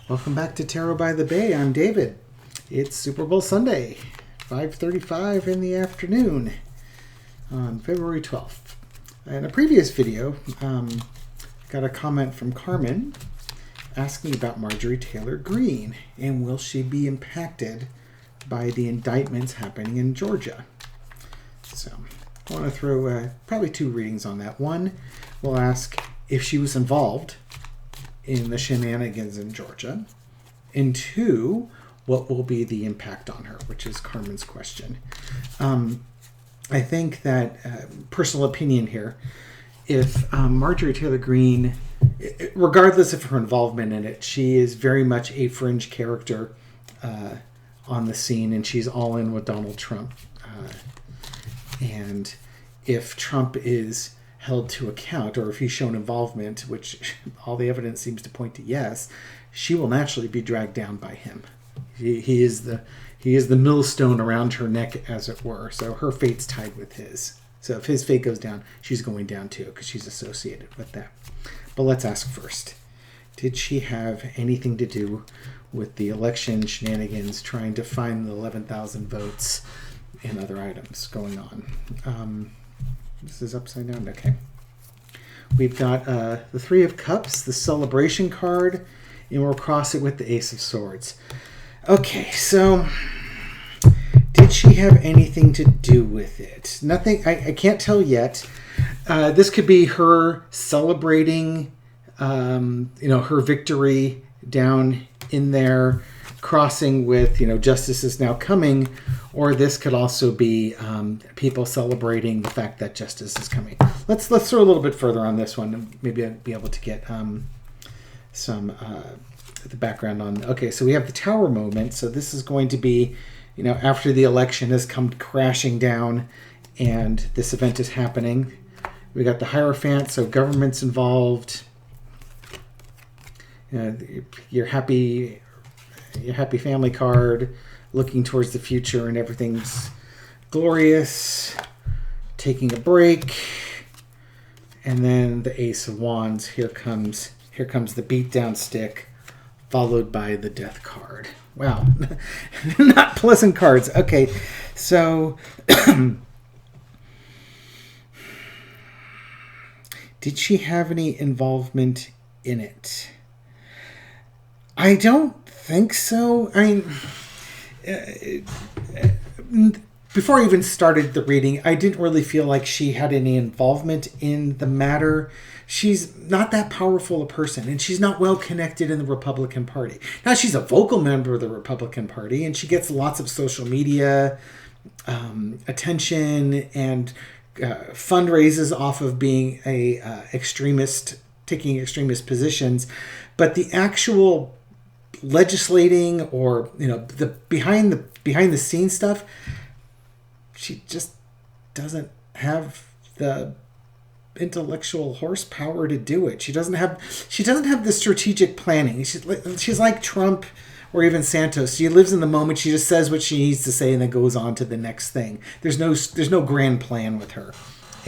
Welcome back to Tarot by the Bay. I'm David. It's Super Bowl Sunday, 5:35 in the afternoon on February 12th. In a previous video, got a comment from Carmen asking about Marjorie Taylor Greene and will she be impacted by the indictments happening in Georgia. So I want to throw probably two readings on that. One, we'll ask if she was involved in the shenanigans in Georgia, and two, what will be the impact on her, which is Carmen's question. I think that, personal opinion here, if Marjorie Taylor Greene, regardless of her involvement in it, she is very much a fringe character on the scene, and she's all in with Donald Trump. And if Trump is held to account, or if he's shown involvement, which all the evidence seems to point to yes, she will naturally be dragged down by him. He is the millstone around her neck, as it were. So her fate's tied with his. So if his fate goes down, she's going down too, because she's associated with that. But let's ask first, did she have anything to do with the election shenanigans, trying to find the 11,000 votes and other items going on? This is upside down. Okay. We've got the Three of Cups, the Celebration card, and we'll cross it with the Ace of Swords. Okay, so did she have anything to do with it? Nothing. I can't tell yet. This could be her celebrating, her victory down in there, crossing with, justice is now coming, or this could also be people celebrating the fact that justice is coming. Let's throw a little bit further on this one, and maybe I'll be able to get some the background on. Okay, so we have the Tower moment. So this is going to be, after the election has come crashing down, and this event is happening. We got the Hierophant, so government's involved. Your happy family card, looking towards the future, and everything's glorious, taking a break. And then the Ace of Wands. Here comes the beatdown stick, followed by the Death card. Wow. Not pleasant cards. Okay, so did she have any involvement in it? I don't think so. I mean, before I even started the reading, I didn't really feel like she had any involvement in the matter. She's not that powerful a person, and she's not well connected in the Republican Party. Now, she's a vocal member of the Republican Party, and she gets lots of social media attention and fundraises off of being a extremist, taking extremist positions. But the actual legislating, or the behind the scenes stuff, she just doesn't have the intellectual horsepower to do it. She doesn't have the strategic planning. She's like Trump or even Santos. She lives in the moment. She just says what she needs to say and then goes on to the next thing. There's no grand plan with her.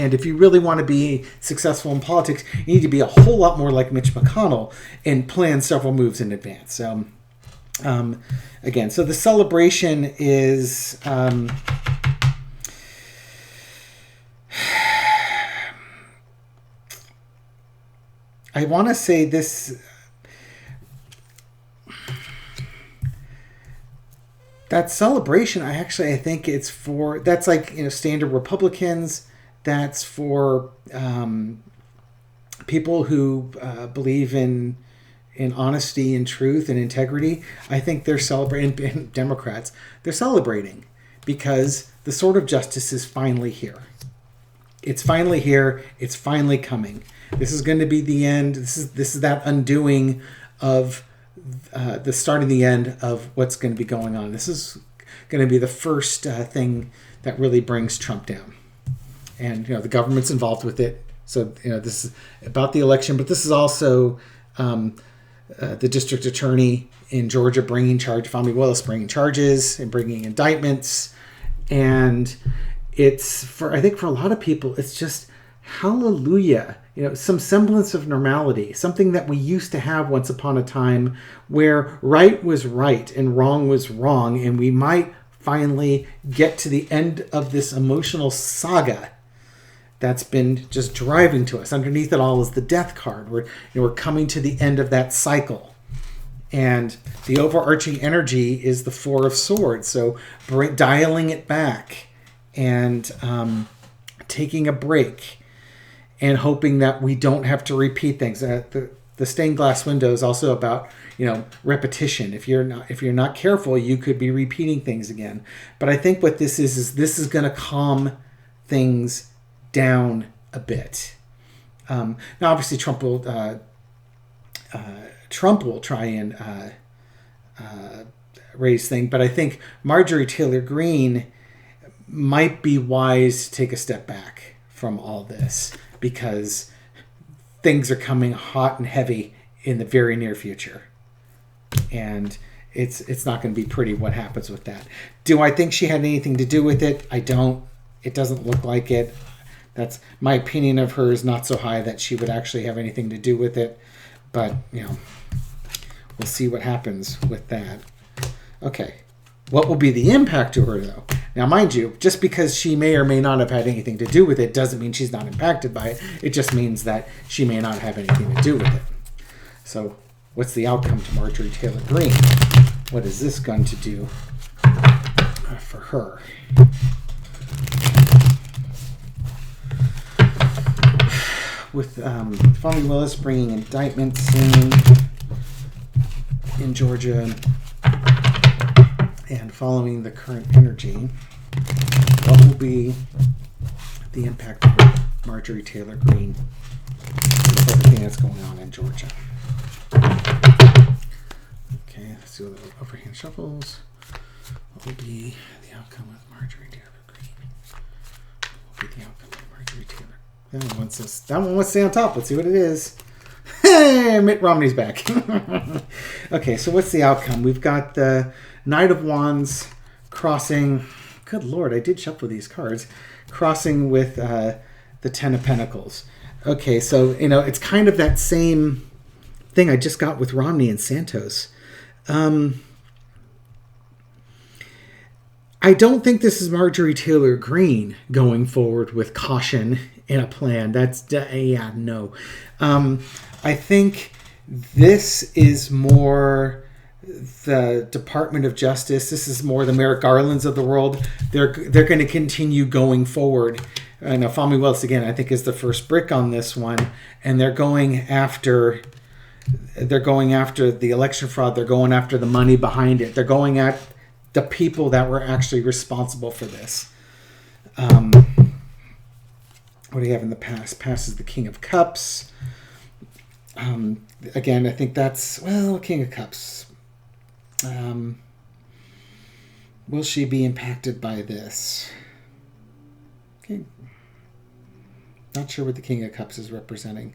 And if you really want to be successful in politics, you need to be a whole lot more like Mitch McConnell and plan several moves in advance. So, again, so the celebration is, I want to say this, that celebration, I think it's for, that's like, standard Republicans. That's for people who believe in honesty and truth and integrity. I think they're celebrating, and Democrats, they're celebrating because the sword of justice is finally here. It's finally here. It's finally coming. This is going to be the end. This is that undoing of the start and the end of what's going to be going on. This is going to be the first thing that really brings Trump down. And, the government's involved with it. So, this is about the election, but this is also the district attorney in Georgia bringing charge, Fani Willis bringing charges and bringing indictments. And it's, I think for a lot of people, it's just hallelujah, some semblance of normality, something that we used to have once upon a time where right was right and wrong was wrong, and we might finally get to the end of this emotional saga that's been just driving to us. Underneath it all is the death card. We're coming to the end of that cycle. And the overarching energy is the Four of Swords. So dialing it back and taking a break and hoping that we don't have to repeat things. The stained glass window is also about repetition. If you're not careful, you could be repeating things again. But I think what this is this is going to calm things down a bit. Now, obviously, Trump will try and raise things, but I think Marjorie Taylor Greene might be wise to take a step back from all this, because things are coming hot and heavy in the very near future, and it's not going to be pretty what happens with that. Do I think she had anything to do with it? I don't. It doesn't look like it. That's my opinion of her is not so high that she would actually have anything to do with it, but we'll see what happens with that. Okay, what will be the impact to her, though? Now, mind you, just because she may or may not have had anything to do with it doesn't mean she's not impacted by it. It just means that she may not have anything to do with it. So, what's the outcome to Marjorie Taylor Greene? What is this going to do for her? With Fani Willis bringing indictments in Georgia and following the current energy, what will be the impact of Marjorie Taylor Greene with everything that's going on in Georgia? Okay, let's do the overhand shuffles. What will be the outcome with Marjorie Taylor Greene? What will be the outcome with Marjorie Taylor? That one wants to stay on top. Let's see what it is. Hey, Mitt Romney's back. Okay, so what's the outcome? We've got the Knight of Wands crossing. Good Lord, I did shuffle these cards. Crossing with the Ten of Pentacles. Okay, so, it's kind of that same thing I just got with Romney and Santos. I don't think this is Marjorie Taylor Greene going forward with caution in a plan. No. I think this is more the Department of Justice. This is more the Merrick Garlands of the world. They're going to continue going forward. Now, Fani Willis, again, I think is the first brick on this one. And they're going after the election fraud. They're going after the money behind it. They're going at the people that were actually responsible for this. What do you have in the past? Past is the King of Cups. Again, I think that's, King of Cups. Will she be impacted by this? Okay. Not sure what the King of Cups is representing.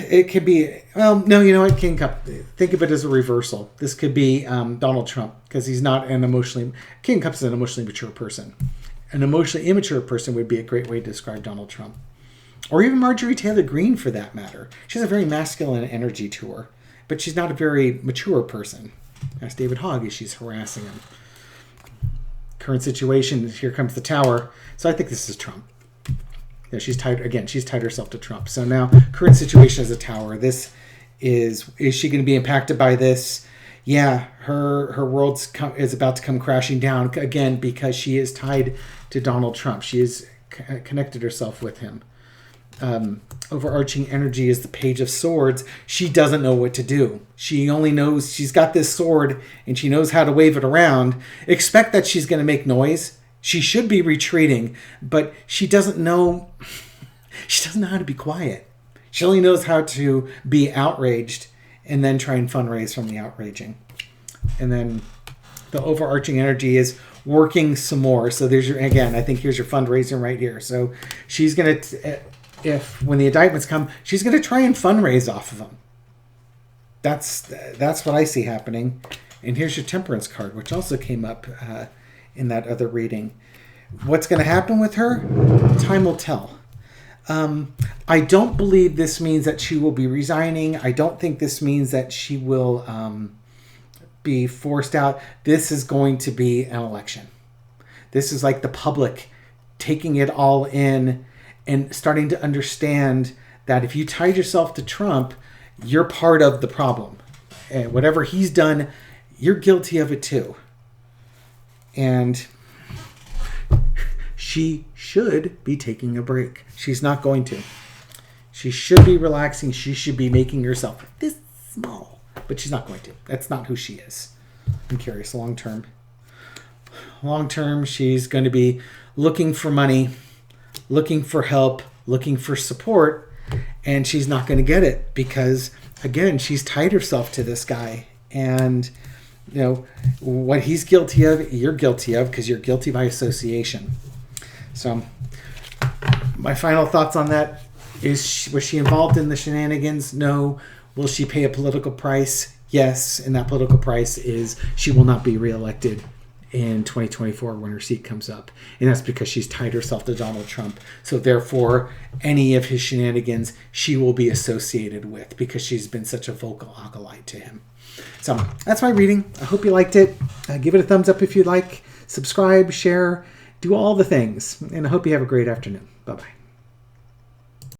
It could be, no, you know what, King Cup, think of it as a reversal. This could be Donald Trump, because he's not King Cups is an emotionally mature person. An emotionally immature person would be a great way to describe Donald Trump. Or even Marjorie Taylor Greene, for that matter. She has a very masculine energy to her, but she's not a very mature person. Ask David Hogg as she's harassing him. Current situation, here comes the Tower. So I think this is Trump. Yeah, she's tied herself to Trump. So now, current situation as a Tower. This is she going to be impacted by this? Yeah, her world is about to come crashing down again because she is tied to Donald Trump. She has connected herself with him. Overarching energy is the Page of Swords. She doesn't know what to do. She only knows she's got this sword and she knows how to wave it around. Expect that she's going to make noise. She should be retreating, but she doesn't know. She doesn't know how to be quiet. She only knows how to be outraged and then try and fundraise from the outraging. And then the overarching energy is working some more. So there's I think here's your fundraising right here. So she's going to, when the indictments come, she's going to try and fundraise off of them. That's what I see happening. And here's your Temperance card, which also came up in that other reading. What's going to happen with her? Time will tell. I don't believe this means that she will be resigning. I don't think this means that she will be forced out. This is going to be an election. This is like the public taking it all in and starting to understand that if you tied yourself to Trump, you're part of the problem. And whatever he's done, you're guilty of it too. And she should be taking a break. She's not going to. She should be relaxing. She should be making herself this small. But she's not going to. That's not who she is. I'm curious, long term. Long term, she's going to be looking for money, looking for help, looking for support, and she's not going to get it because, again, she's tied herself to this guy. And, you know, what he's guilty of, you're guilty of because you're guilty by association. So my final thoughts on that is, was she involved in the shenanigans? No. Will she pay a political price? Yes. And that political price is she will not be reelected in 2024 when her seat comes up. And that's because she's tied herself to Donald Trump. So therefore, any of his shenanigans she will be associated with because she's been such a vocal acolyte to him. So that's my reading. I hope you liked it. Give it a thumbs up if you like. Subscribe, share, do all the things. And I hope you have a great afternoon. Bye-bye.